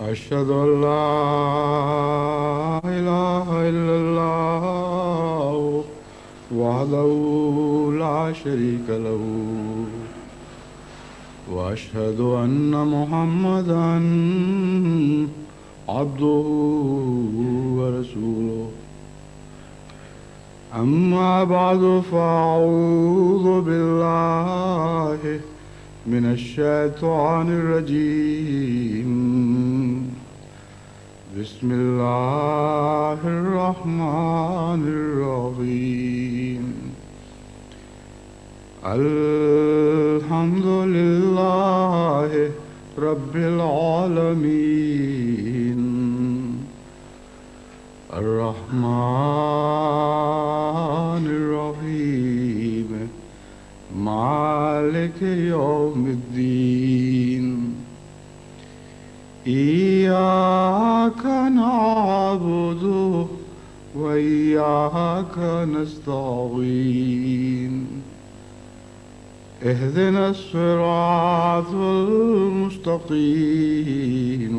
أشهد أن لا إله إلا الله وحده لا شريك له وأشهد أن محمدا عبده ورسوله أما بعد فأعوذ بالله من الشيطان الرجيم بسم الله الرحمن الرحيم الحمد لله رب العالمين الرحمن الرحيم مالك يوم الدين إياك نعبد وإياك نستعين اهدنا الصراط المستقيم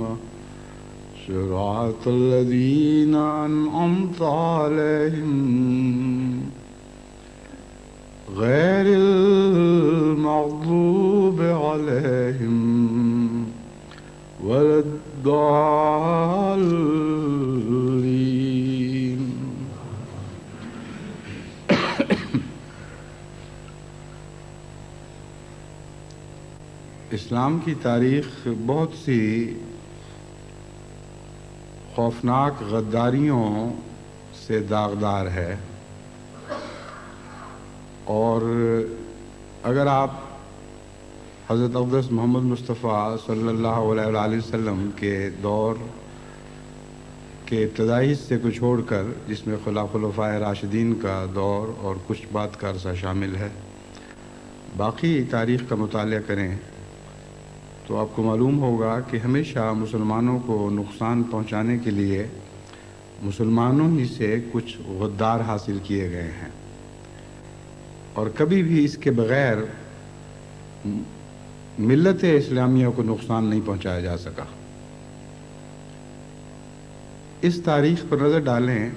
صراط الذين أنعمت عليهم غير المغضوب عليهم ولا الضالين. اسلام کی تاریخ بہت سی خوفناک غداریوں سے داغدار ہے، اور اگر آپ حضرت اقدس محمد مصطفیٰ صلی اللہ علیہ وآلہ وسلم کے دور کے ابتدائی حصے کو چھوڑ کر، جس میں خلفائے راشدین کا دور اور کچھ بعد کا عرصہ شامل ہے، باقی تاریخ کا مطالعہ کریں تو آپ کو معلوم ہوگا کہ ہمیشہ مسلمانوں کو نقصان پہنچانے کے لیے مسلمانوں ہی سے کچھ غدار حاصل کیے گئے ہیں، اور کبھی بھی اس کے بغیر ملت اسلامیہ کو نقصان نہیں پہنچایا جا سکا۔ اس تاریخ پر نظر ڈالیں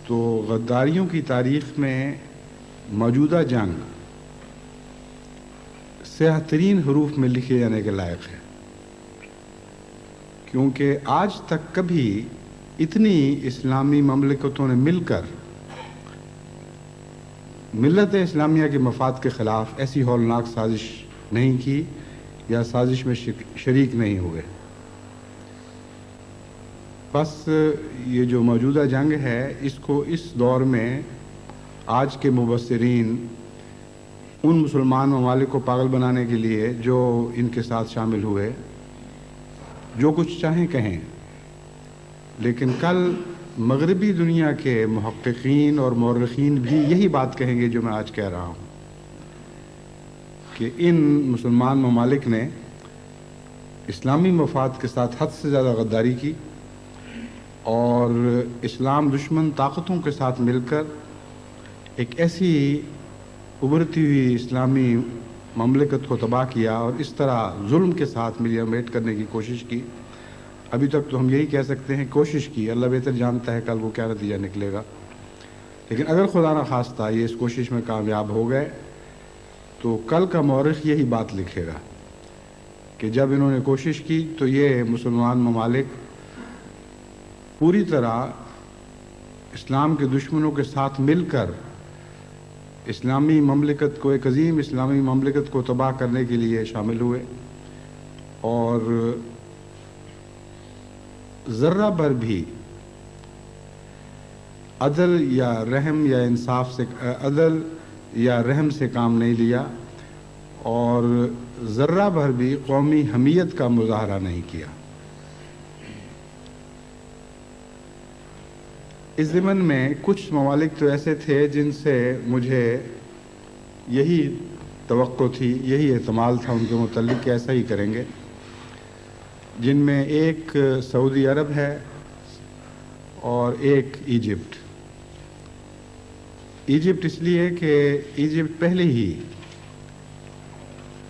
تو غداریوں کی تاریخ میں موجودہ جنگ سیاہ ترین حروف میں لکھے جانے کے لائق ہے، کیونکہ آج تک کبھی اتنی اسلامی مملکتوں نے مل کر ملت اسلامیہ کے مفاد کے خلاف ایسی ہولناک سازش نہیں کی یا سازش میں شریک نہیں ہوئے۔ بس یہ جو موجودہ جنگ ہے، اس کو اس دور میں آج کے مبصرین ان مسلمان ممالک کو پاگل بنانے کے لیے جو ان کے ساتھ شامل ہوئے جو کچھ چاہیں کہیں، لیکن کل مغربی دنیا کے محققین اور مورخین بھی یہی بات کہیں گے جو میں آج کہہ رہا ہوں، کہ ان مسلمان ممالک نے اسلامی مفاد کے ساتھ حد سے زیادہ غداری کی، اور اسلام دشمن طاقتوں کے ساتھ مل کر ایک ایسی ابھرتی ہوئی اسلامی مملکت کو تباہ کیا، اور اس طرح ظلم کے ساتھ ملیامیٹ کرنے کی کوشش کی۔ ابھی تک تو ہم یہی کہہ سکتے ہیں کوشش کی، اللہ بہتر جانتا ہے کل وہ کیا نتیجہ نکلے گا، لیکن اگر خدا نہ خواستہ یہ اس کوشش میں کامیاب ہو گئے تو کل کا مورخ یہی بات لکھے گا کہ جب انہوں نے کوشش کی تو یہ مسلمان ممالک پوری طرح اسلام کے دشمنوں کے ساتھ مل کر اسلامی مملکت کو، ایک عظیم اسلامی مملکت کو تباہ کرنے کے لیے شامل ہوئے، اور ذرہ بھر بھی عدل یا رحم یا انصاف سے عدل یا رحم سے کام نہیں لیا، اور ذرہ بھر بھی قومی حمیت کا مظاہرہ نہیں کیا۔ اس ضمن میں کچھ ممالک تو ایسے تھے جن سے مجھے یہی توقع تھی، یہی احتمال تھا ان کے متعلق کہ ایسا ہی کریں گے، جن میں ایک سعودی عرب ہے اور ایک ایجپٹ۔ ایجپٹ اس لیے کہ ایجپٹ پہلے ہی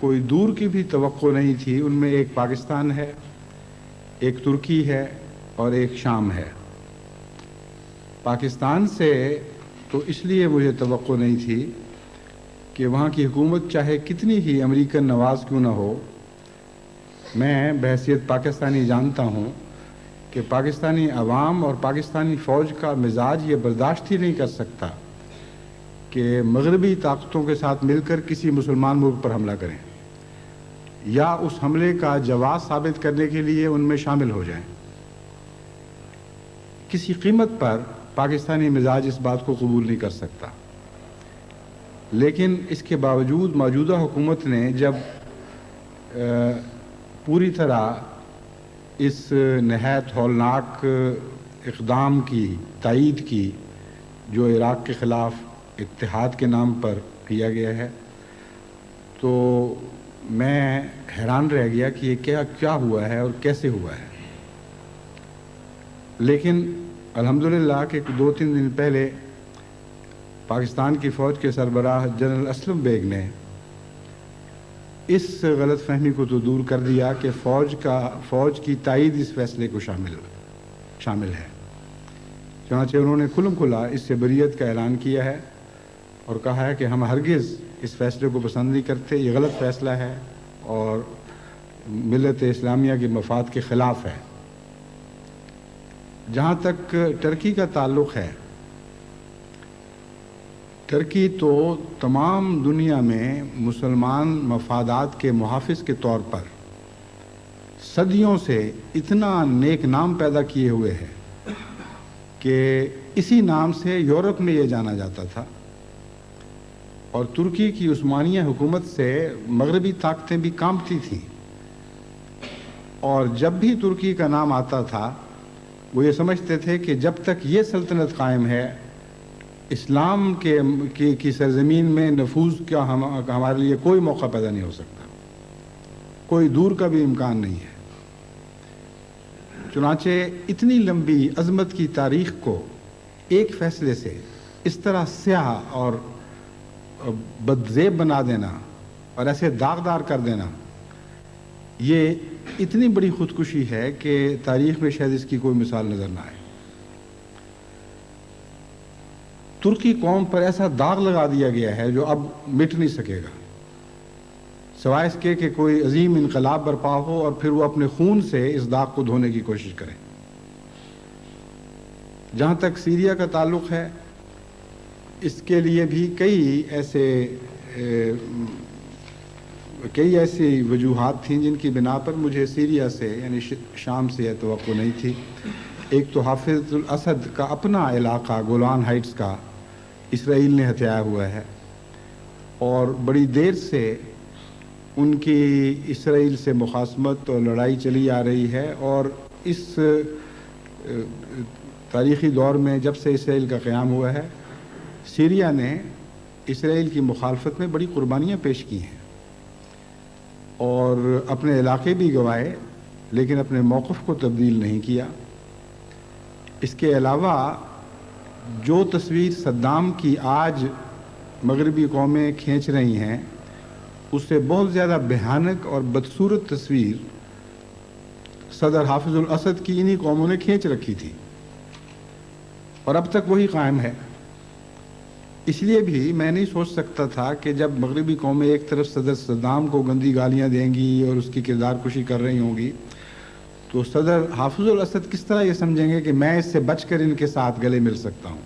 کوئی دور کی بھی توقع نہیں تھی. ان میں ایک پاکستان ہے، ایک ترکی ہے اور ایک شام ہے. پاکستان سے تو اس لیے مجھے توقع نہیں تھی کہ وہاں کی حکومت چاہے کتنی ہی امریکن نواز کیوں نہ ہو، میں بحیثیت پاکستانی جانتا ہوں کہ پاکستانی عوام اور پاکستانی فوج کا مزاج یہ برداشت ہی نہیں کر سکتا کہ مغربی طاقتوں کے ساتھ مل کر کسی مسلمان ملک پر حملہ کریں یا اس حملے کا جواز ثابت کرنے کے لیے ان میں شامل ہو جائیں. کسی قیمت پر پاکستانی مزاج اس بات کو قبول نہیں کر سکتا. لیکن اس کے باوجود موجودہ حکومت نے جب پوری طرح اس نہایت ہولناک اقدام کی تائید کی جو عراق کے خلاف اتحاد کے نام پر کیا گیا ہے، تو میں حیران رہ گیا کہ یہ کیا ہوا ہے اور کیسے ہوا ہے. لیکن الحمدللہ کہ 2-3 دن پہلے پاکستان کی فوج کے سربراہ جنرل اسلم بیگ نے اس غلط فہمی کو تو دور کر دیا کہ فوج کی تائید اس فیصلے کو شامل ہے. چنانچہ انہوں نے کھلم کھلا اس سے بریت کا اعلان کیا ہے اور کہا ہے کہ ہم ہرگز اس فیصلے کو پسند نہیں کرتے، یہ غلط فیصلہ ہے اور ملت اسلامیہ کے مفاد کے خلاف ہے. جہاں تک ٹرکی کا تعلق ہے، ٹرکی تو تمام دنیا میں مسلمان مفادات کے محافظ کے طور پر صدیوں سے اتنا نیک نام پیدا کیے ہوئے ہے کہ اسی نام سے یورپ میں یہ جانا جاتا تھا. اور ترکی کی عثمانیہ حکومت سے مغربی طاقتیں بھی کانپتی تھیں، اور جب بھی ترکی کا نام آتا تھا وہ یہ سمجھتے تھے کہ جب تک یہ سلطنت قائم ہے اسلام کی سرزمین میں نفوذ کا ہمارے لیے کوئی موقع پیدا نہیں ہو سکتا، کوئی دور کا بھی امکان نہیں ہے. چنانچہ اتنی لمبی عظمت کی تاریخ کو ایک فیصلے سے اس طرح سیاہ اور بدزیب بنا دینا اور ایسے داغدار کر دینا، یہ اتنی بڑی خودکشی ہے کہ تاریخ میں شاید اس کی کوئی مثال نظر نہ آئے. ترکی قوم پر ایسا داغ لگا دیا گیا ہے جو اب مٹ نہیں سکے گا، سوائے اس کے کہ کوئی عظیم انقلاب برپا ہو اور پھر وہ اپنے خون سے اس داغ کو دھونے کی کوشش کریں. جہاں تک سیریا کا تعلق ہے، اس کے لیے بھی کئی ایسی وجوہات تھیں جن کی بنا پر مجھے سیریا سے یعنی شام سے یہ توقع نہیں تھی. ایک تو حافظ الاسد کا اپنا علاقہ گولان ہائٹس کا اسرائیل نے ہتھیایا ہوا ہے، اور بڑی دیر سے ان کی اسرائیل سے مخاصمت اور لڑائی چلی آ رہی ہے. اور اس تاریخی دور میں جب سے اسرائیل کا قیام ہوا ہے، سیریا نے اسرائیل کی مخالفت میں بڑی قربانیاں پیش کی ہیں اور اپنے علاقے بھی گنوائے، لیکن اپنے موقف کو تبدیل نہیں کیا. اس کے علاوہ جو تصویر صدام کی آج مغربی قومیں کھینچ رہی ہیں، اس سے بہت زیادہ بھیانک اور بدصورت تصویر صدر حافظ الاسد کی انہی قوموں نے کھینچ رکھی تھی، اور اب تک وہی قائم ہے. اس لیے بھی میں نہیں سوچ سکتا تھا کہ جب مغربی قومیں ایک طرف صدر صدام کو گندی گالیاں دیں گی اور اس کی کردار کشی کر رہی ہوں گی، تو صدر حافظ الاسد کس طرح یہ سمجھیں گے کہ میں اس سے بچ کر ان کے ساتھ گلے مل سکتا ہوں.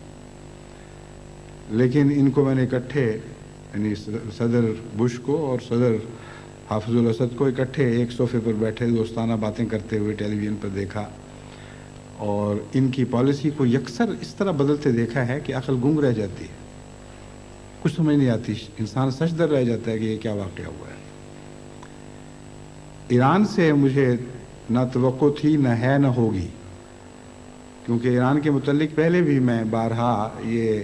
لیکن ان کو میں نے اکٹھے، یعنی صدر بش کو اور صدر حافظ الاسد کو اکٹھے ایک صوفے پر بیٹھے دوستانہ باتیں کرتے ہوئے ٹیلی ویژن پر دیکھا، اور ان کی پالیسی کو یکسر اس طرح بدلتے دیکھا ہے کہ عقل گنگ رہ جاتی ہے، کچھ سمجھ نہیں آتی، انسان سجدر رہ جاتا ہے کہ یہ کیا واقعہ ہوا ہے. ایران سے مجھے نہ توقع تھی، نہ ہے، نہ ہوگی، کیونکہ ایران کے متعلق پہلے بھی میں بارہا یہ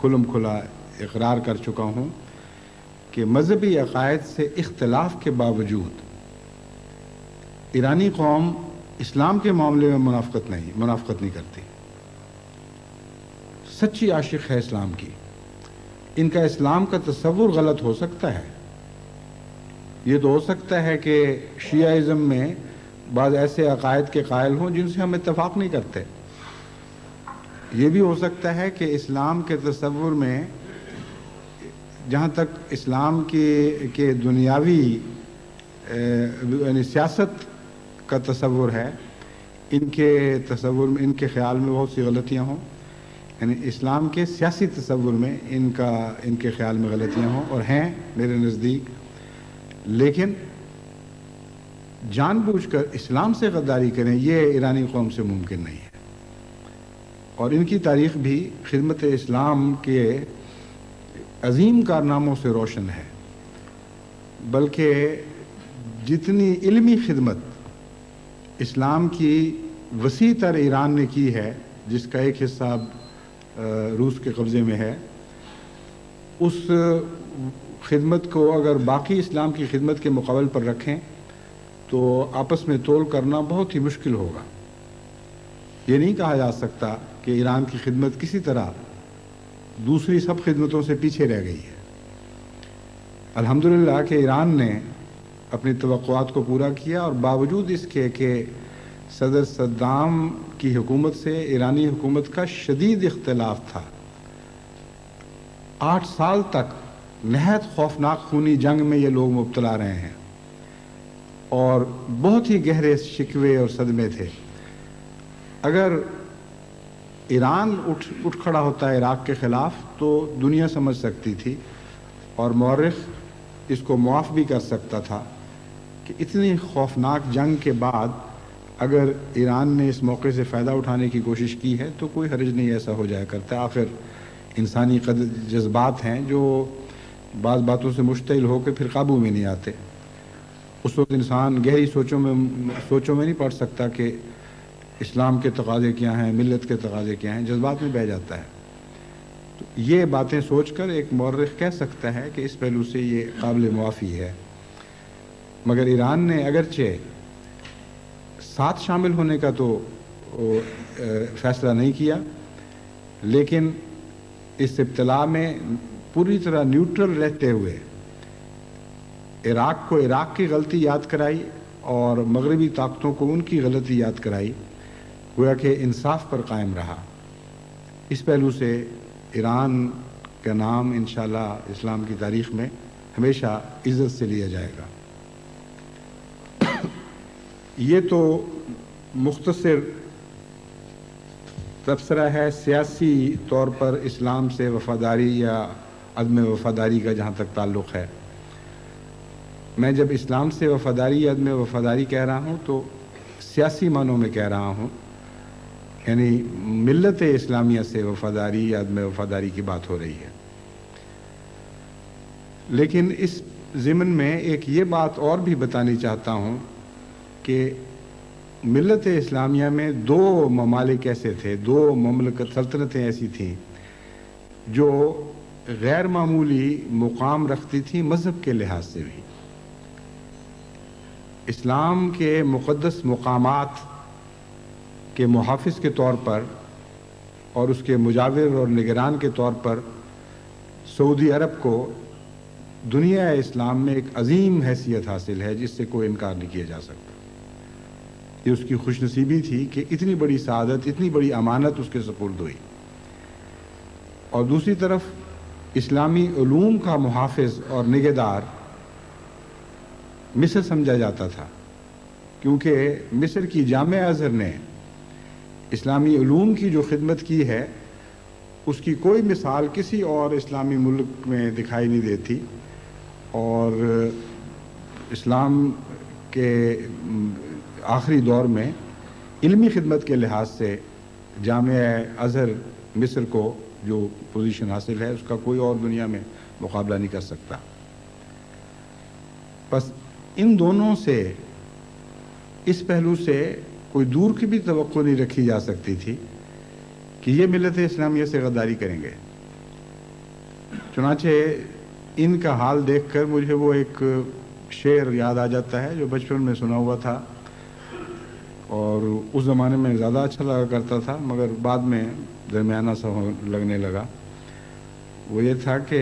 کھلم کھلا اقرار کر چکا ہوں کہ مذہبی عقائد سے اختلاف کے باوجود ایرانی قوم اسلام کے معاملے میں منافقت نہیں کرتی. سچی عاشق ہے اسلام کی. ان کا اسلام کا تصور غلط ہو سکتا ہے، یہ تو ہو سکتا ہے کہ شیعہ میں بعض ایسے عقائد کے قائل ہوں جن سے ہم اتفاق نہیں کرتے. یہ بھی ہو سکتا ہے کہ اسلام کے تصور میں جہاں تک اسلام کے دنیاوی یعنی سیاست کا تصور ہے، ان کے تصور میں، ان کے خیال میں بہت سی غلطیاں ہوں. یعنی اسلام کے سیاسی تصور میں ان کے خیال میں غلطیاں ہوں، اور ہیں میرے نزدیک. لیکن جان بوجھ کر اسلام سے غداری کریں، یہ ایرانی قوم سے ممکن نہیں ہے. اور ان کی تاریخ بھی خدمت اسلام کے عظیم کارناموں سے روشن ہے. بلکہ جتنی علمی خدمت اسلام کی وسیع تر ایران نے کی ہے، جس کا ایک حصہ روس کے قبضے میں ہے، اس خدمت کو اگر باقی اسلام کی خدمت کے مقابل پر رکھیں تو آپس میں تول کرنا بہت ہی مشکل ہوگا. یہ نہیں کہا جا سکتا کہ ایران کی خدمت کسی طرح دوسری سب خدمتوں سے پیچھے رہ گئی ہے. الحمدللہ کہ ایران نے اپنی توقعات کو پورا کیا، اور باوجود اس کے کہ صدر صدام کی حکومت سے ایرانی حکومت کا شدید اختلاف تھا، 8 سال تک نہایت خوفناک خونی جنگ میں یہ لوگ مبتلا رہے ہیں، اور بہت ہی گہرے شکوے اور صدمے تھے. اگر ایران اٹھ کھڑا ہوتا ہے عراق کے خلاف تو دنیا سمجھ سکتی تھی، اور مورخ اس کو معاف بھی کر سکتا تھا کہ اتنی خوفناک جنگ کے بعد اگر ایران نے اس موقع سے فائدہ اٹھانے کی کوشش کی ہے تو کوئی حرج نہیں ایسا ہو جایا کرتا. آخر انسانی جذبات ہیں جو بعض باتوں سے مشتعل ہو کے پھر قابو میں نہیں آتے. اس وقت انسان گہری سوچوں میں نہیں پڑ سکتا کہ اسلام کے تقاضے کیا ہیں، ملت کے تقاضے کیا ہیں، جذبات میں بہہ جاتا ہے. تو یہ باتیں سوچ کر ایک مورخ کہہ سکتا ہے کہ اس پہلو سے یہ قابل معافی ہے. مگر ایران نے اگرچہ ساتھ شامل ہونے کا تو فیصلہ نہیں کیا، لیکن اس ابتلا میں پوری طرح نیوٹرل رہتے ہوئے عراق کو عراق کی غلطی یاد کرائی اور مغربی طاقتوں کو ان کی غلطی یاد کرائی، گویا کہ انصاف پر قائم رہا. اس پہلو سے ایران کا نام انشاءاللہ اسلام کی تاریخ میں ہمیشہ عزت سے لیا جائے گا. یہ تو مختصر تبصرہ ہے سیاسی طور پر اسلام سے وفاداری یا عدم وفاداری کا جہاں تک تعلق ہے. میں جب اسلام سے وفاداری یا عدم وفاداری کہہ رہا ہوں تو سیاسی معنوں میں کہہ رہا ہوں، یعنی ملت اسلامیہ سے وفاداری یا عدم وفاداری کی بات ہو رہی ہے. لیکن اس ضمن میں ایک یہ بات اور بھی بتانی چاہتا ہوں کہ ملت اسلامیہ میں 2 ممالک ایسے تھے، 2 مملکت سلطنتیں ایسی تھیں جو غیر معمولی مقام رکھتی تھیں مذہب کے لحاظ سے بھی. اسلام کے مقدس مقامات کے محافظ کے طور پر اور اس کے مجاور اور نگران کے طور پر سعودی عرب کو دنیا اسلام میں ایک عظیم حیثیت حاصل ہے جس سے کوئی انکار نہیں کیا جا سکتا. یہ اس کی خوش نصیبی تھی کہ اتنی بڑی سعادت، اتنی بڑی امانت اس کے سپرد ہوئی. اور دوسری طرف اسلامی علوم کا محافظ اور نگہدار مصر سمجھا جاتا تھا، کیونکہ مصر کی جامعہ ازہر نے اسلامی علوم کی جو خدمت کی ہے اس کی کوئی مثال کسی اور اسلامی ملک میں دکھائی نہیں دیتی. اور اسلام کے آخری دور میں علمی خدمت کے لحاظ سے جامعہ ازہر مصر کو جو پوزیشن حاصل ہے اس کا کوئی اور دنیا میں مقابلہ نہیں کر سکتا. بس ان دونوں سے اس پہلو سے کوئی دور کی بھی توقع نہیں رکھی جا سکتی تھی کہ یہ ملت اسلامیہ سے غداری کریں گے. چنانچہ ان کا حال دیکھ کر مجھے وہ ایک شعر یاد آ جاتا ہے جو بچپن میں سنا ہوا تھا اور اس زمانے میں زیادہ اچھا لگا کرتا تھا، مگر بعد میں درمیانہ سا لگنے لگا. وہ یہ تھا کہ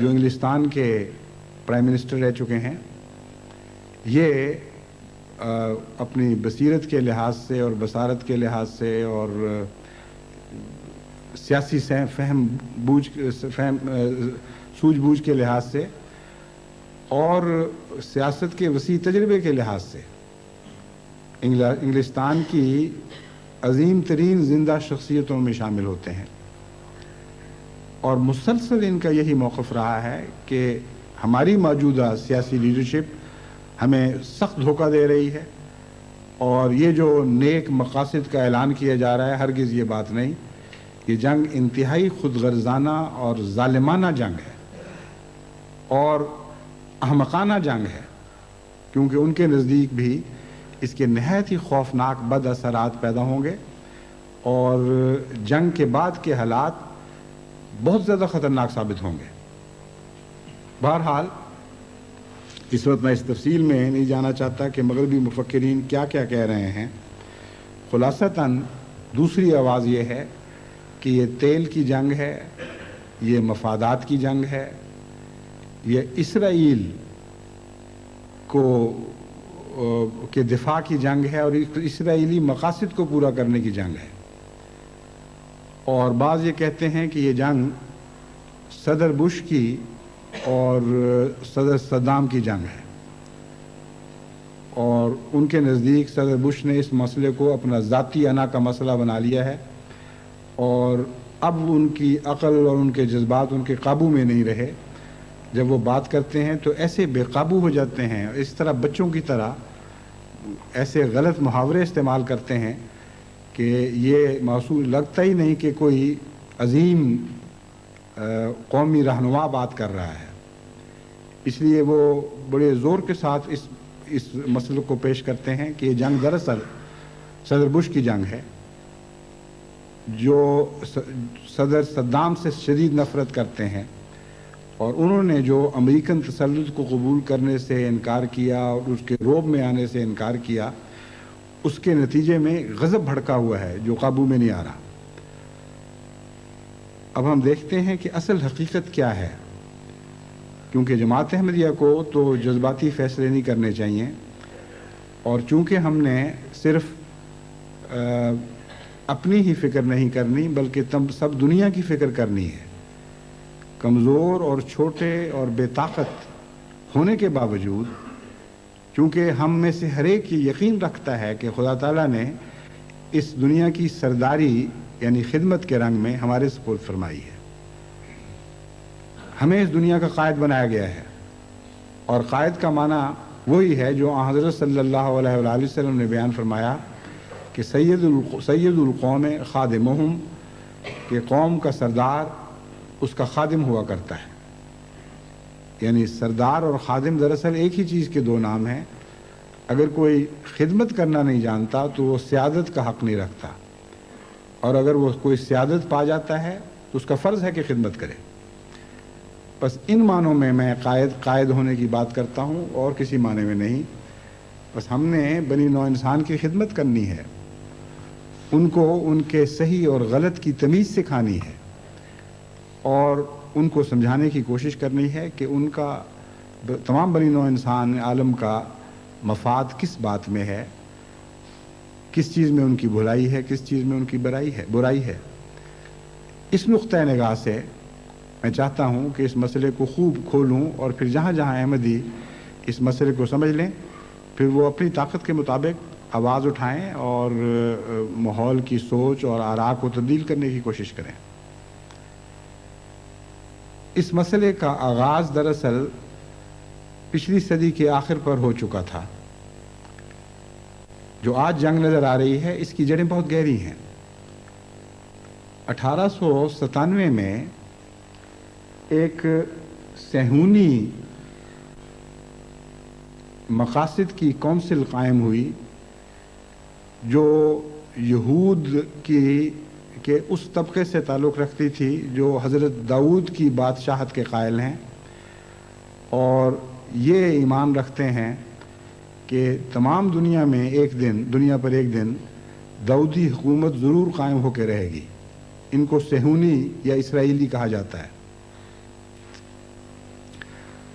جو انگلستان کے پرائم منسٹر رہ چکے ہیں، یہ اپنی بصیرت کے لحاظ سے اور بصارت کے لحاظ سے اور سیاسی سوجھ بوجھ کے لحاظ سے اور سیاست کے وسیع تجربے کے لحاظ سے انگلستان کی عظیم ترین زندہ شخصیتوں میں شامل ہوتے ہیں، اور مسلسل ان کا یہی موقف رہا ہے کہ ہماری موجودہ سیاسی لیڈرشپ ہمیں سخت دھوکہ دے رہی ہے، اور یہ جو نیک مقاصد کا اعلان کیا جا رہا ہے، ہرگز یہ بات نہیں. یہ جنگ انتہائی خود غرضانہ اور ظالمانہ جنگ ہے اور احمقانہ جنگ ہے، کیونکہ ان کے نزدیک بھی اس کے نہایت ہی خوفناک بد اثرات پیدا ہوں گے، اور جنگ کے بعد کے حالات بہت زیادہ خطرناک ثابت ہوں گے. بہرحال اس وقت میں اس تفصیل میں نہیں جانا چاہتا کہ مغربی مفکرین کیا کیا کہہ رہے ہیں. خلاصتاً دوسری آواز یہ ہے کہ یہ تیل کی جنگ ہے، یہ مفادات کی جنگ ہے، یہ اسرائیل کے دفاع کی جنگ ہے اور اسرائیلی مقاصد کو پورا کرنے کی جنگ ہے. اور بعض یہ کہتے ہیں کہ یہ جنگ صدر بش کی اور صدر صدام کی جنگ ہے، اور ان کے نزدیک صدر بش نے اس مسئلے کو اپنا ذاتی انا کا مسئلہ بنا لیا ہے، اور اب ان کی عقل اور ان کے جذبات ان کے قابو میں نہیں رہے. جب وہ بات کرتے ہیں تو ایسے بے قابو ہو جاتے ہیں، اس طرح بچوں کی طرح ایسے غلط محاورے استعمال کرتے ہیں کہ یہ محسوس لگتا ہی نہیں کہ کوئی عظیم قومی رہنما بات کر رہا ہے. اس لیے وہ بڑے زور کے ساتھ اس مسئلے کو پیش کرتے ہیں کہ یہ جنگ دراصل صدر بش کی جنگ ہے، جو صدر صدام سے شدید نفرت کرتے ہیں، اور انہوں نے جو امریکن تسلط کو قبول کرنے سے انکار کیا اور اس کے رعب میں آنے سے انکار کیا، اس کے نتیجے میں غضب بھڑکا ہوا ہے جو قابو میں نہیں آ رہا. اب ہم دیکھتے ہیں کہ اصل حقیقت کیا ہے، کیونکہ جماعت احمدیہ کو تو جذباتی فیصلے نہیں کرنے چاہیے، اور چونکہ ہم نے صرف اپنی ہی فکر نہیں کرنی بلکہ سب دنیا کی فکر کرنی ہے. کمزور اور چھوٹے اور بے طاقت ہونے کے باوجود، چونکہ ہم میں سے ہر ایک یہ یقین رکھتا ہے کہ خدا تعالیٰ نے اس دنیا کی سرداری یعنی خدمت کے رنگ میں ہمارے سپرد فرمائی ہے. ہمیں اس دنیا کا قائد بنایا گیا ہے، اور قائد کا معنی وہی ہے جو حضرت صلی اللہ علیہ وآلہ وسلم نے بیان فرمایا کہ سید القوم خادمہم، کہ قوم کا سردار اس کا خادم ہوا کرتا ہے. یعنی سردار اور خادم دراصل ایک ہی چیز کے دو نام ہیں. اگر کوئی خدمت کرنا نہیں جانتا تو وہ سیادت کا حق نہیں رکھتا، اور اگر وہ کوئی سیادت پا جاتا ہے تو اس کا فرض ہے کہ خدمت کرے. بس ان معنوں میں قائد ہونے کی بات کرتا ہوں، اور کسی معنی میں نہیں. بس ہم نے بنی نوع انسان کی خدمت کرنی ہے، ان کو ان کے صحیح اور غلط کی تمیز سکھانی ہے، اور ان کو سمجھانے کی کوشش کرنی ہے کہ ان کا تمام بنی نوع انسان عالم کا مفاد کس بات میں ہے، کس چیز میں ان کی بھلائی ہے، کس چیز میں ان کی برائی ہے. اس نقطہ نگاہ سے میں چاہتا ہوں کہ اس مسئلے کو خوب کھولوں، اور پھر جہاں جہاں احمدی اس مسئلے کو سمجھ لیں، پھر وہ اپنی طاقت کے مطابق آواز اٹھائیں اور ماحول کی سوچ اور آراء کو تبدیل کرنے کی کوشش کریں. اس مسئلے کا آغاز دراصل پچھلی صدی کے آخر پر ہو چکا تھا. جو آج جنگ نظر آ رہی ہے اس کی جڑیں بہت گہری ہیں. 1897 میں ایک صہیونی مقاصد کی کونسل قائم ہوئی جو یہود کے اس طبقے سے تعلق رکھتی تھی جو حضرت داؤد کی بادشاہت کے قائل ہیں، اور یہ ایمان رکھتے ہیں کہ تمام دنیا پر ایک دن داؤدی حکومت ضرور قائم ہو کے رہے گی. ان کو صہیونی یا اسرائیلی کہا جاتا ہے.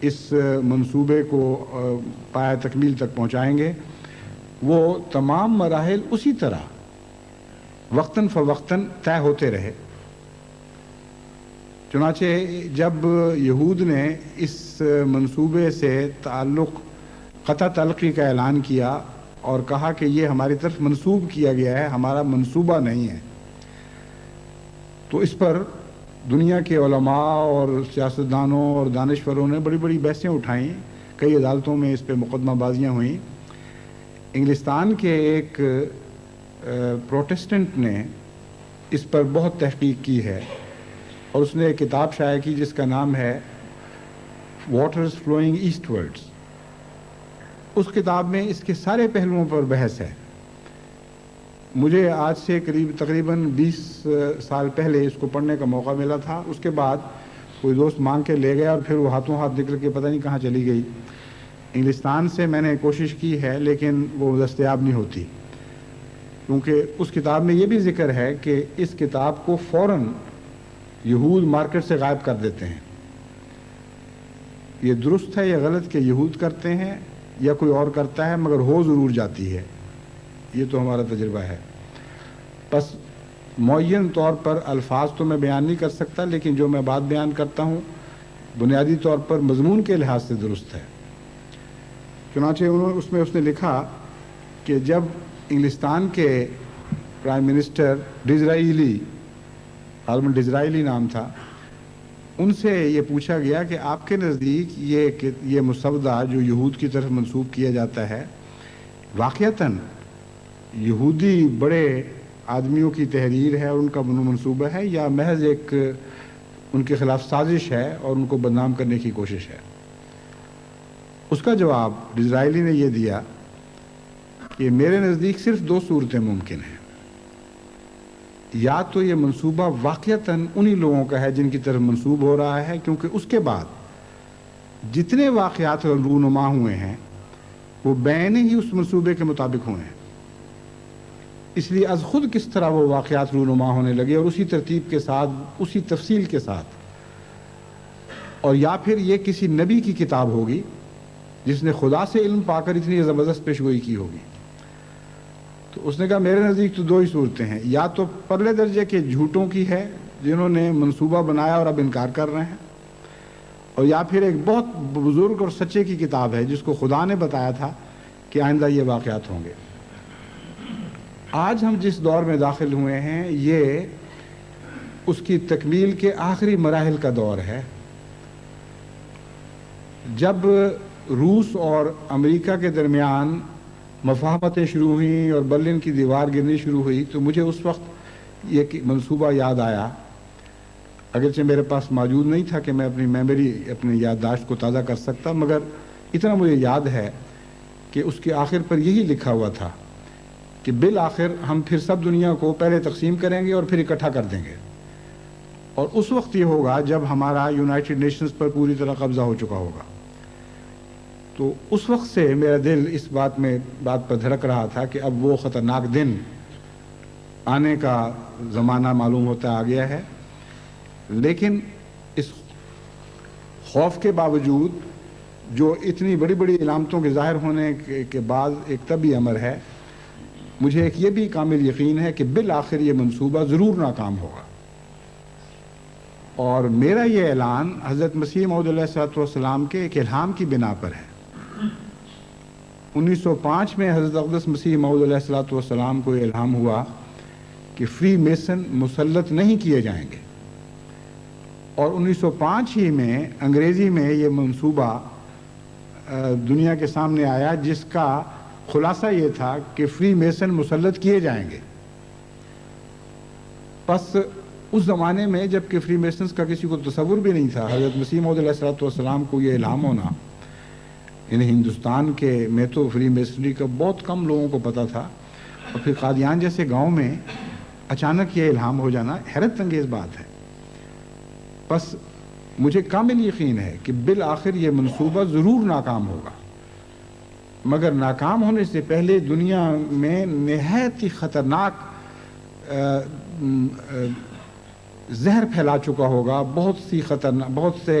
اس منصوبے کو پایہ تکمیل تک پہنچائیں گے، وہ تمام مراحل اسی طرح وقتاً فوقتاً طے ہوتے رہے۔ چنانچہ جب یہود نے اس منصوبے سے قطع تعلقی کا اعلان کیا اور کہا کہ یہ ہماری طرف منسوب کیا گیا ہے، ہمارا منصوبہ نہیں ہے، تو اس پر دنیا کے علماء اور سیاستدانوں اور دانشوروں نے بڑی بڑی بحثیں اٹھائیں، کئی عدالتوں میں اس پہ مقدمہ بازیاں ہوئیں۔ انگلستان کے ایک پروٹسٹنٹ نے اس پر بہت تحقیق کی ہے اور اس نے ایک کتاب شائع کی جس کا نام ہے واٹرز فلوئنگ ایسٹ ورڈز۔ اس کتاب میں اس کے سارے پہلوؤں پر بحث ہے۔ مجھے آج سے تقریباً 20 سال پہلے اس کو پڑھنے کا موقع ملا تھا، اس کے بعد کوئی دوست مانگ کے لے گیا اور پھر وہ ہاتھوں ہاتھ نکل کے پتہ نہیں کہاں چلی گئی۔ انگلستان سے میں نے کوشش کی ہے لیکن وہ دستیاب نہیں ہوتی، کیونکہ اس کتاب میں یہ بھی ذکر ہے کہ اس کتاب کو فوراً یہود مارکیٹ سے غائب کر دیتے ہیں۔ یہ درست ہے یا غلط کہ یہود کرتے ہیں یا کوئی اور کرتا ہے، مگر ہو ضرور جاتی ہے، یہ تو ہمارا تجربہ ہے۔ بس معین طور پر الفاظ تو میں بیان نہیں کر سکتا، لیکن جو میں بات بیان کرتا ہوں بنیادی طور پر مضمون کے لحاظ سے درست ہے۔ چنانچہ اس نے لکھا کہ جب انگلستان کے پرائم منسٹر ڈزرائیلی، غالباً ڈزرائیلی نام تھا، ان سے یہ پوچھا گیا کہ آپ کے نزدیک یہ مسودہ جو یہود کی طرف منسوب کیا جاتا ہے واقعتاً یہودی بڑے آدمیوں کی تحریر ہے اور ان کا منصوبہ ہے یا محض ایک ان کے خلاف سازش ہے اور ان کو بدنام کرنے کی کوشش ہے؟ اس کا جواب ڈزرائیلی نے یہ دیا کہ میرے نزدیک صرف 2 صورتیں ممکن ہیں، یا تو یہ منصوبہ واقعتاً انہی لوگوں کا ہے جن کی طرف منسوب ہو رہا ہے، کیونکہ اس کے بعد جتنے واقعات رونما ہوئے ہیں وہ بعین ہی اس منصوبے کے مطابق ہوئے ہیں، اس لیے از خود کس طرح وہ واقعات رونما ہونے لگے اور اسی ترتیب کے ساتھ، اسی تفصیل کے ساتھ، اور یا پھر یہ کسی نبی کی کتاب ہوگی جس نے خدا سے علم پا کر اتنی زبردست پیشگوئی کی ہوگی۔ تو اس نے کہا میرے نزدیک تو 2 ہی صورتیں ہیں، یا تو پرلے درجے کے جھوٹوں کی ہے جنہوں نے منصوبہ بنایا اور اب انکار کر رہے ہیں، اور یا پھر ایک بہت بزرگ اور سچے کی کتاب ہے جس کو خدا نے بتایا تھا کہ آئندہ یہ واقعات ہوں گے۔ آج ہم جس دور میں داخل ہوئے ہیں یہ اس کی تکمیل کے آخری مراحل کا دور ہے۔ جب روس اور امریکہ کے درمیان مفاہمتیں شروع ہوئیں اور برلن کی دیوار گرنی شروع ہوئی تو مجھے اس وقت یہ منصوبہ یاد آیا، اگرچہ میرے پاس موجود نہیں تھا کہ میں اپنی میموری، اپنی یادداشت کو تازہ کر سکتا، مگر اتنا مجھے یاد ہے کہ اس کے آخر پر یہی لکھا ہوا تھا کہ بالآخر ہم پھر سب دنیا کو پہلے تقسیم کریں گے اور پھر اکٹھا کر دیں گے، اور اس وقت یہ ہوگا جب ہمارا یونائٹڈ نیشنز پر پوری طرح قبضہ ہو چکا ہوگا۔ تو اس وقت سے میرا دل اس بات پر دھڑک رہا تھا کہ اب وہ خطرناک دن آنے کا زمانہ معلوم ہوتا آ گیا ہے، لیکن اس خوف کے باوجود جو اتنی بڑی بڑی علامتوں کے ظاہر ہونے کے بعد ایک طبی امر ہے، مجھے ایک یہ بھی کامل یقین ہے کہ بالآخر یہ منصوبہ ضرور ناکام ہوگا، اور میرا یہ اعلان حضرت مسیح موعود علیہ السلام کے ایک الہام کی بنا پر ہے۔ 1905 میں حضرت اقدس مسیح موعود علیہ السلام کو یہ الہام ہوا کہ فری میسن مسلط نہیں کیے جائیں گے، اور 1905 ہی میں انگریزی میں یہ منصوبہ دنیا کے سامنے آیا جس کا خلاصہ یہ تھا کہ فری میسن مسلط کیے جائیں گے۔ بس اس زمانے میں جب کہ فری میسنز کا کسی کو تصور بھی نہیں تھا، حضرت مسیح موعود علیہ السلام کو یہ الہام ہونا، یعنی ہندوستان کے میں تو فری میسنری کا بہت کم لوگوں کو پتہ تھا، اور پھر قادیان جیسے گاؤں میں اچانک یہ الہام ہو جانا حیرت انگیز بات ہے۔ بس مجھے کامل یقین ہے کہ بالآخر یہ منصوبہ ضرور ناکام ہوگا، مگر ناکام ہونے سے پہلے دنیا میں نہایت ہی خطرناک زہر پھیلا چکا ہوگا، بہت سے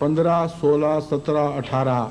15, 16, 17, 18,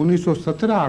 1917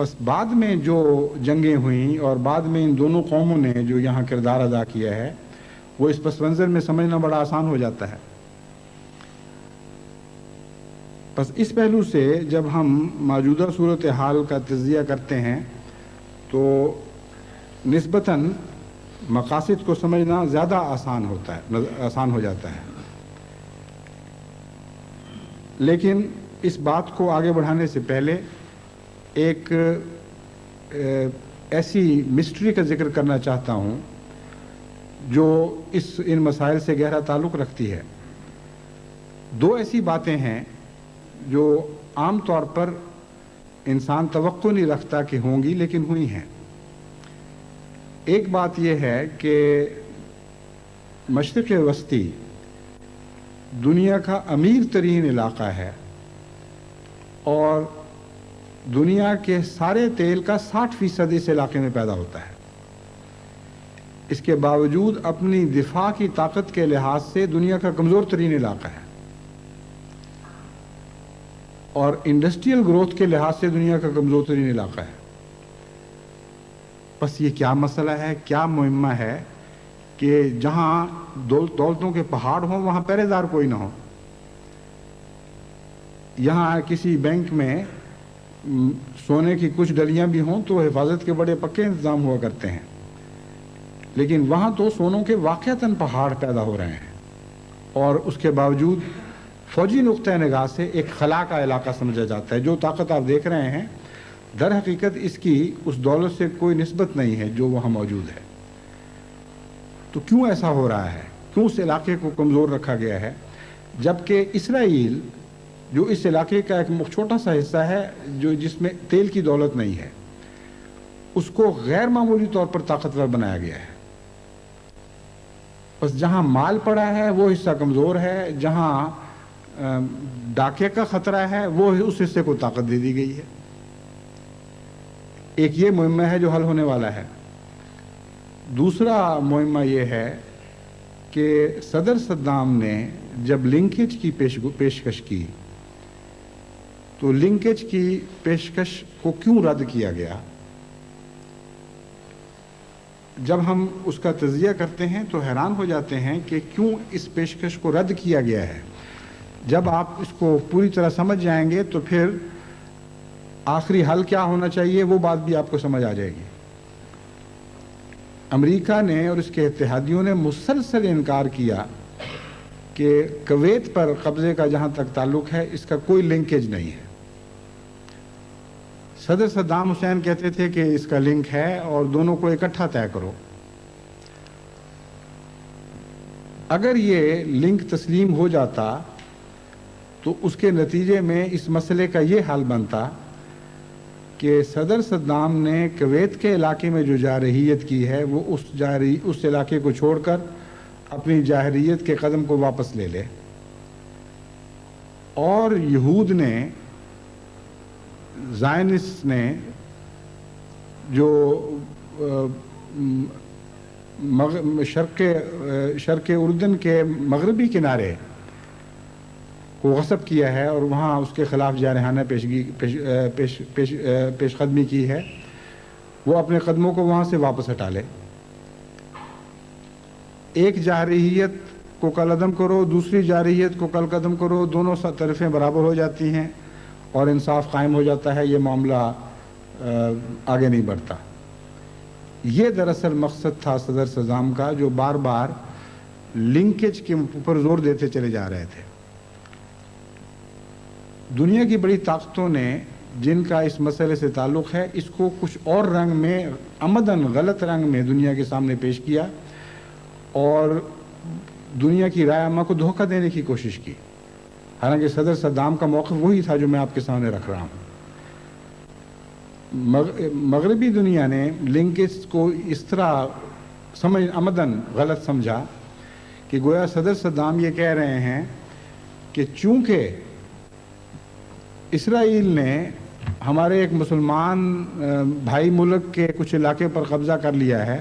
بس بعد میں جو جنگیں ہوئیں اور بعد میں ان دونوں قوموں نے جو یہاں کردار ادا کیا ہے وہ اس پس منظر میں سمجھنا بڑا آسان ہو جاتا ہے. بس اس پہلو سے جب ہم موجودہ صورتحال کا تجزیہ کرتے ہیں تو نسبتاً مقاصد کو سمجھنا زیادہ آسان ہو جاتا ہے. لیکن اس بات کو آگے بڑھانے سے پہلے ایک ایسی مسٹری کا ذکر کرنا چاہتا ہوں جو ان مسائل سے گہرا تعلق رکھتی ہے. دو ایسی باتیں ہیں جو عام طور پر انسان توقع نہیں رکھتا کہ ہوں گی لیکن ہوئی ہیں. ایک بات یہ ہے کہ مشرق وسطی دنیا کا امیر ترین علاقہ ہے اور دنیا کے سارے تیل کا 60% اس علاقے میں پیدا ہوتا ہے. اس کے باوجود اپنی دفاع کی طاقت کے لحاظ سے دنیا کا کمزور ترین علاقہ ہے اور انڈسٹریل گروتھ کے لحاظ سے دنیا کا کمزور ترین علاقہ ہے. بس یہ کیا مسئلہ ہے, کیا مہمہ ہے کہ جہاں دولتوں کے پہاڑ ہوں وہاں پہرے دار کوئی نہ ہو. یہاں کسی بینک میں سونے کی کچھ ڈلیاں بھی ہوں تو حفاظت کے بڑے پکے انتظام ہوا کرتے ہیں, لیکن وہاں تو سونوں کے واقعتاً پہاڑ پیدا ہو رہے ہیں اور اس کے باوجود فوجی نقطۂ نگاہ سے ایک خلا کا علاقہ سمجھا جاتا ہے. جو طاقت آپ دیکھ رہے ہیں در حقیقت اس کی اس دولت سے کوئی نسبت نہیں ہے جو وہاں موجود ہے. تو کیوں ایسا ہو رہا ہے, کیوں اس علاقے کو کمزور رکھا گیا ہے جبکہ اسرائیل جو اس علاقے کا ایک چھوٹا سا حصہ ہے جس میں تیل کی دولت نہیں ہے, اس کو غیر معمولی طور پر طاقتور بنایا گیا ہے. بس جہاں مال پڑا ہے وہ حصہ کمزور ہے, جہاں ڈاکے کا خطرہ ہے وہ اس حصے کو طاقت دے دی گئی ہے. ایک یہ مہمہ ہے جو حل ہونے والا ہے. دوسرا مہمہ یہ ہے کہ صدر صدام نے جب لنکیج کی پیشکش کی تو لنکیج کی پیشکش کو کیوں رد کیا گیا. جب ہم اس کا تجزیہ کرتے ہیں تو حیران ہو جاتے ہیں کہ کیوں اس پیشکش کو رد کیا گیا ہے. جب آپ اس کو پوری طرح سمجھ جائیں گے تو پھر آخری حل کیا ہونا چاہیے وہ بات بھی آپ کو سمجھ آ جائے گی. امریکہ نے اور اس کے اتحادیوں نے مسلسل انکار کیا کہ کویت پر قبضے کا جہاں تک تعلق ہے اس کا کوئی لنکیج نہیں ہے. صدر صدام حسین کہتے تھے کہ اس کا لنک ہے اور دونوں کو اکٹھا طے کرو. اگر یہ لنک تسلیم ہو جاتا تو اس کے نتیجے میں اس مسئلے کا یہ حال بنتا کہ صدر صدام نے کویت کے علاقے میں جو جارحیت کی ہے وہ اس علاقے کو چھوڑ کر اپنی جارحیت کے قدم کو واپس لے لے, اور یہود نے زائنسٹ نے جو شرق اردن کے مغربی کنارے کو غصب کیا ہے اور وہاں اس کے خلاف جارحانہ پیش قدمی کی ہے, وہ اپنے قدموں کو وہاں سے واپس ہٹا لے. ایک جارحیت کو کل عدم کرو, دوسری جارحیت کو کل قدم کرو, دونوں طرفیں برابر ہو جاتی ہیں اور انصاف قائم ہو جاتا ہے. یہ معاملہ آگے نہیں بڑھتا. یہ دراصل مقصد تھا صدر صدام کا جو بار بار لنکیج کے اوپر زور دیتے چلے جا رہے تھے. دنیا کی بڑی طاقتوں نے جن کا اس مسئلے سے تعلق ہے اس کو کچھ اور رنگ میں عمدن غلط رنگ میں دنیا کے سامنے پیش کیا اور دنیا کی رائے عامہ کو دھوکہ دینے کی کوشش کی, حالانکہ صدر صدام کا موقف وہی تھا جو میں آپ کے سامنے رکھ رہا ہوں. مغربی دنیا نے لنکیج کو اس طرح عمدن غلط سمجھا کہ گویا صدر صدام یہ کہہ رہے ہیں کہ چونکہ اسرائیل نے ہمارے ایک مسلمان بھائی ملک کے کچھ علاقے پر قبضہ کر لیا ہے,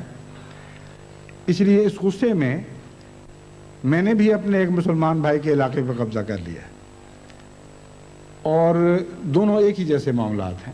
اس لیے اس غصے میں نے بھی اپنے ایک مسلمان بھائی کے علاقے پر قبضہ کر لیا ہے, اور دونوں ایک ہی جیسے معاملات ہیں.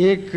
1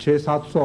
600-700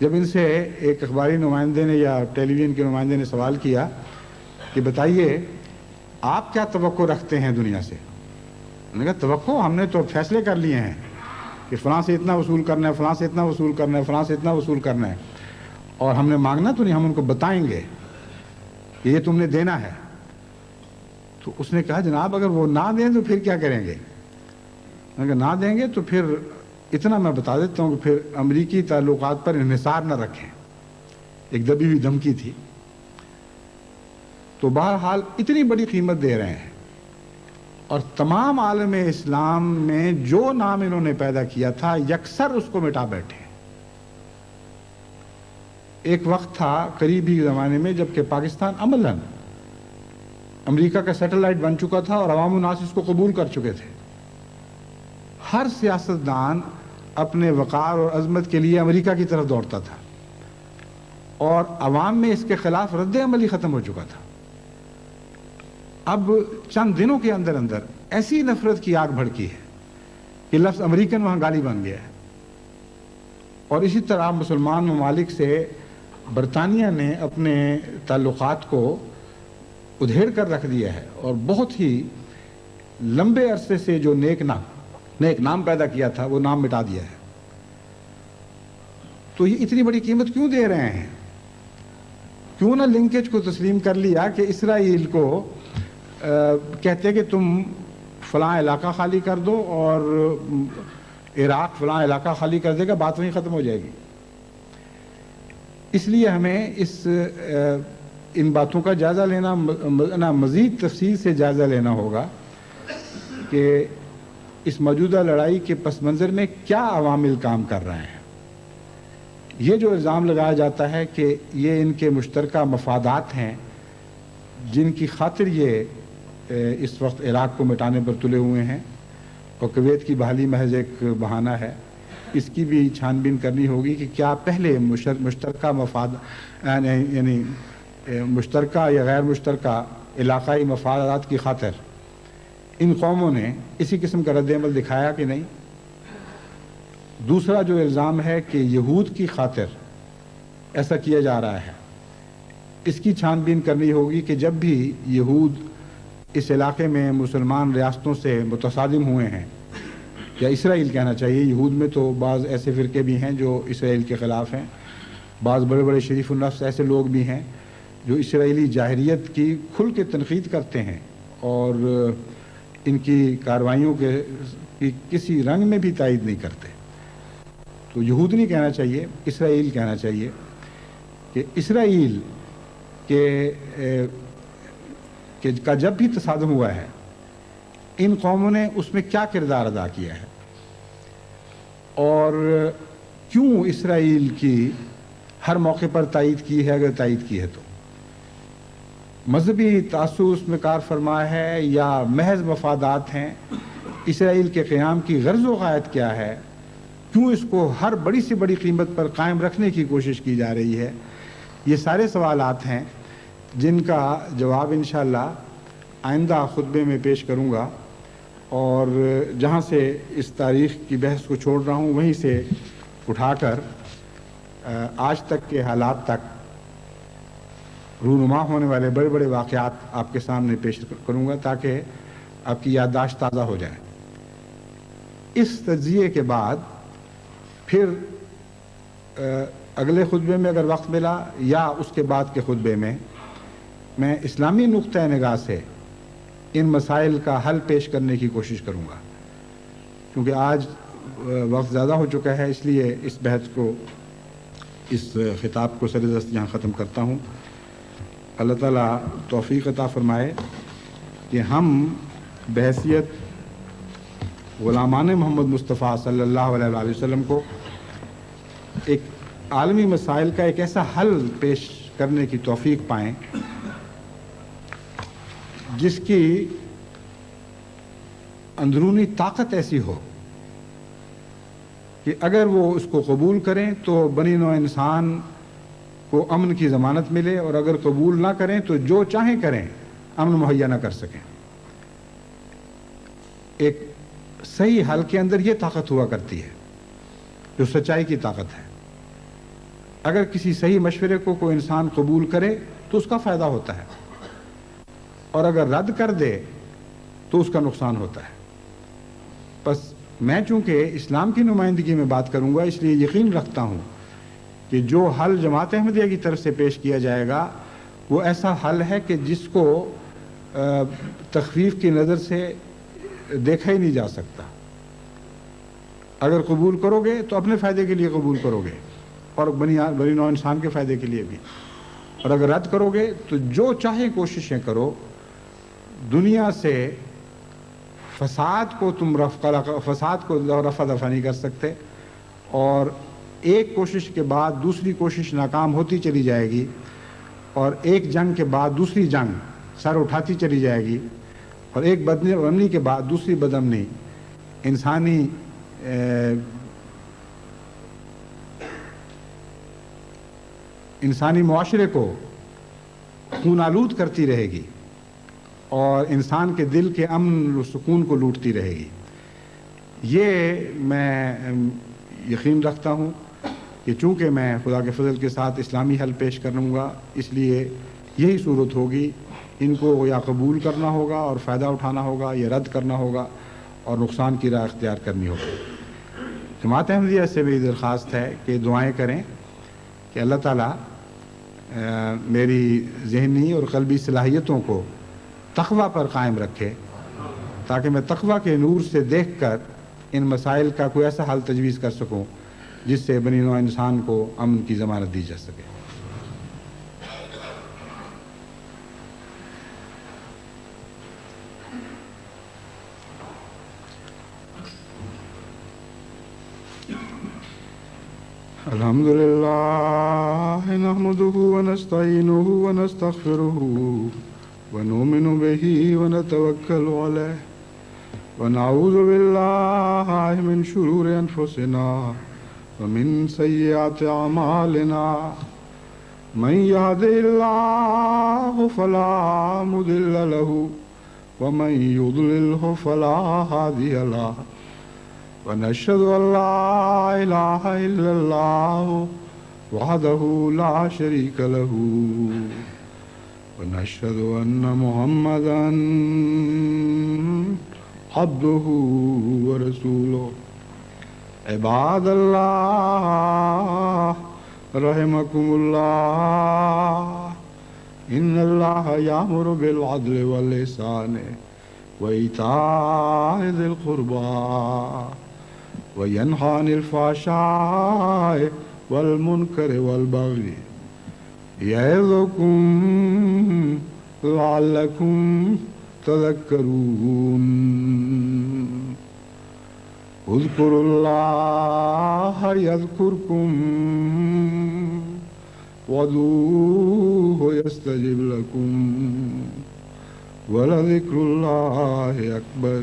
جب ان سے ایک اخباری نمائندے نے یا ٹیلی ویژن کے نمائندے نے سوال کیا کہ بتائیے آپ کیا توقع رکھتے ہیں دنیا سے، انہوں نے کہا توقع ہم نے تو فیصلے کر لیے ہیں کہ فلاں سے اتنا وصول کرنا ہے، فلاں سے اتنا وصول کرنا ہے، فلاں سے اتنا وصول کرنا ہے، اور ہم نے مانگنا تو نہیں، ہم ان کو بتائیں گے کہ یہ تم نے دینا ہے۔ تو اس نے کہا جناب اگر وہ نہ دیں تو پھر کیا کریں گے؟ اگر نہ دیں گے تو پھر اتنا میں بتا دیتا ہوں کہ پھر امریکی تعلقات پر انحصار نہ رکھیں، ایک دبی ہوئی دھمکی تھی۔ تو بہرحال اتنی بڑی قیمت دے رہے ہیں، اور تمام عالم اسلام میں جو نام انہوں نے پیدا کیا تھا یکسر اس کو مٹا بیٹھے۔ ایک وقت تھا قریبی زمانے میں جب کہ پاکستان عملاً امریکہ کا سیٹلائٹ بن چکا تھا اور عوام الناس اس کو قبول کر چکے تھے۔ ہر سیاستدان اپنے وقار اور عظمت کے لیے امریکہ کی طرف دوڑتا تھا، اور عوام میں اس کے خلاف رد عمل ہی ختم ہو چکا تھا۔ اب چند دنوں کے اندر اندر ایسی نفرت کی آگ بھڑکی ہے کہ لفظ امریکن وہاں گالی بن گیا ہے، اور اسی طرح مسلمان ممالک سے برطانیہ نے اپنے تعلقات کو ادھیڑ کر رکھ دیا ہے، اور بہت ہی لمبے عرصے سے جو نیک نام پیدا کیا تھا وہ نام مٹا دیا ہے۔ تو یہ اتنی بڑی قیمت کیوں دے رہے ہیں؟ کیوں نہ لنکیج کو تسلیم کر لیا کہ اسرائیل کو کہتے کہ تم فلاں علاقہ خالی کر دو اور عراق فلاں علاقہ خالی کر دے گا، بات وہیں ختم ہو جائے گی۔ اس لیے ہمیں ان باتوں کا جائزہ لینا، مزید تفصیل سے جائزہ لینا ہوگا کہ اس موجودہ لڑائی کے پس منظر میں کیا عوامل کام کر رہے ہیں۔ یہ جو الزام لگایا جاتا ہے کہ یہ ان کے مشترکہ مفادات ہیں جن کی خاطر یہ اس وقت عراق کو مٹانے پر تلے ہوئے ہیں، اور کویت کی بحالی محض ایک بہانہ ہے، اس کی بھی چھان بین کرنی ہوگی کہ کیا پہلے مشترکہ مفاد یعنی مشترکہ یا غیر مشترکہ علاقائی مفادات کی خاطر ان قوموں نے اسی قسم کا رد عمل دکھایا کہ نہیں۔ دوسرا جو الزام ہے کہ یہود کی خاطر ایسا کیا جا رہا ہے، اس کی چھان بین کرنی ہوگی کہ جب بھی یہود اس علاقے میں مسلمان ریاستوں سے متصادم ہوئے ہیں، یا اسرائیل کہنا چاہیے، یہود میں تو بعض ایسے فرقے بھی ہیں جو اسرائیل کے خلاف ہیں، بعض بڑے بڑے شریف النفس ایسے لوگ بھی ہیں جو اسرائیلی جاہریت کی کھل کے تنقید کرتے ہیں اور ان کی کارروائیوں کے کسی رنگ میں بھی تائید نہیں کرتے۔ تو یہود نہیں کہنا چاہیے، اسرائیل کہنا چاہیے کہ اسرائیل کا جب بھی تصادم ہوا ہے ان قوموں نے اس میں کیا کردار ادا کیا ہے، اور کیوں اسرائیل کی ہر موقع پر تائید کی ہے، اگر تائید کی ہے تو مذہبی تعصب اس میں کار فرما ہے یا محض مفادات ہیں، اسرائیل کے قیام کی غرض و غایت کیا ہے، کیوں اس کو ہر بڑی سے بڑی قیمت پر قائم رکھنے کی کوشش کی جا رہی ہے۔ یہ سارے سوالات ہیں جن کا جواب انشاءاللہ آئندہ خطبے میں پیش کروں گا، اور جہاں سے اس تاریخ کی بحث کو چھوڑ رہا ہوں وہیں سے اٹھا کر آج تک کے حالات تک رونما ہونے والے بڑے بڑے واقعات آپ کے سامنے پیش کروں گا تاکہ آپ کی یادداشت تازہ ہو جائے۔ اس تجزیے کے بعد پھر اگلے خطبے میں اگر وقت ملا یا اس کے بعد کے خطبے میں اسلامی نقطہ نگاہ سے ان مسائل کا حل پیش کرنے کی کوشش کروں گا، کیونکہ آج وقت زیادہ ہو چکا ہے، اس لیے اس بحث کو، اس خطاب کو سردست یہاں ختم کرتا ہوں۔ اللہ تعالیٰ توفیق عطا فرمائے کہ ہم بحیثیت غلامان محمد مصطفیٰ صلی اللہ علیہ وآلہ وسلم کو ایک عالمی مسائل کا ایک ایسا حل پیش کرنے کی توفیق پائیں جس کی اندرونی طاقت ایسی ہو کہ اگر وہ اس کو قبول کریں تو بنی نوع انسان کو امن کی ضمانت ملے، اور اگر قبول نہ کریں تو جو چاہیں کریں امن مہیا نہ کر سکیں۔ ایک صحیح حل کے اندر یہ طاقت ہوا کرتی ہے جو سچائی کی طاقت ہے، اگر کسی صحیح مشورے کو کوئی انسان قبول کرے تو اس کا فائدہ ہوتا ہے، اور اگر رد کر دے تو اس کا نقصان ہوتا ہے۔ بس میں چونکہ اسلام کی نمائندگی میں بات کروں گا، اس لیے یقین رکھتا ہوں کہ جو حل جماعت احمدیہ کی طرف سے پیش کیا جائے گا وہ ایسا حل ہے کہ جس کو تخفیف کی نظر سے دیکھا ہی نہیں جا سکتا۔ اگر قبول کرو گے تو اپنے فائدے کے لیے قبول کرو گے اور بنی نوع انسان کے فائدے کے لیے بھی، اور اگر رد کرو گے تو جو چاہے کوششیں کرو، دنیا سے فساد کو تم رفع دفع نہیں کر سکتے، اور ایک کوشش کے بعد دوسری کوشش ناکام ہوتی چلی جائے گی، اور ایک جنگ کے بعد دوسری جنگ سر اٹھاتی چلی جائے گی، اور ایک بدامنی کے بعد دوسری بدامنی انسانی معاشرے کو خون آلود کرتی رہے گی اور انسان کے دل کے امن و سکون کو لوٹتی رہے گی۔ یہ میں یقین رکھتا ہوں کہ چونکہ میں خدا کے فضل کے ساتھ اسلامی حل پیش کروں گا، اس لیے یہی صورت ہوگی، ان کو یا قبول کرنا ہوگا اور فائدہ اٹھانا ہوگا، یا رد کرنا ہوگا اور نقصان کی راہ اختیار کرنی ہوگی۔ جماعت احمدیہ سے میری درخواست ہے کہ دعائیں کریں کہ اللہ تعالیٰ میری ذہنی اور قلبی صلاحیتوں کو تقویٰ پر قائم رکھے، تاکہ میں تقویٰ کے نور سے دیکھ کر ان مسائل کا کوئی ایسا حل تجویز کر سکوں جس سے بنی نوع انسان کو امن کی ضمانت دی جا سکے۔ الحمدللہ نحمده ونستعینه ونستغفره ونؤمن به ونتوکل علیہ ونعوذ باللہ من شرور انفسنا ومن سیئات اعمالنا من يهده اللہ فلا مضل له ومن يضلله فلا هادی له ونشهد أن لا إله إلا الله وحده لا شريك له ونشهد أن محمدا عبده ورسوله عباد الله رحمكم الله إن الله يأمر بالعدل والإحسان وإيتاء ذي القربى وينهى عن الفحشاء والمنكر والبغي يعظكم لعلكم تذكرون اذكروا الله يذكركم وادعوه يستجب لكم ولذكر الله أكبر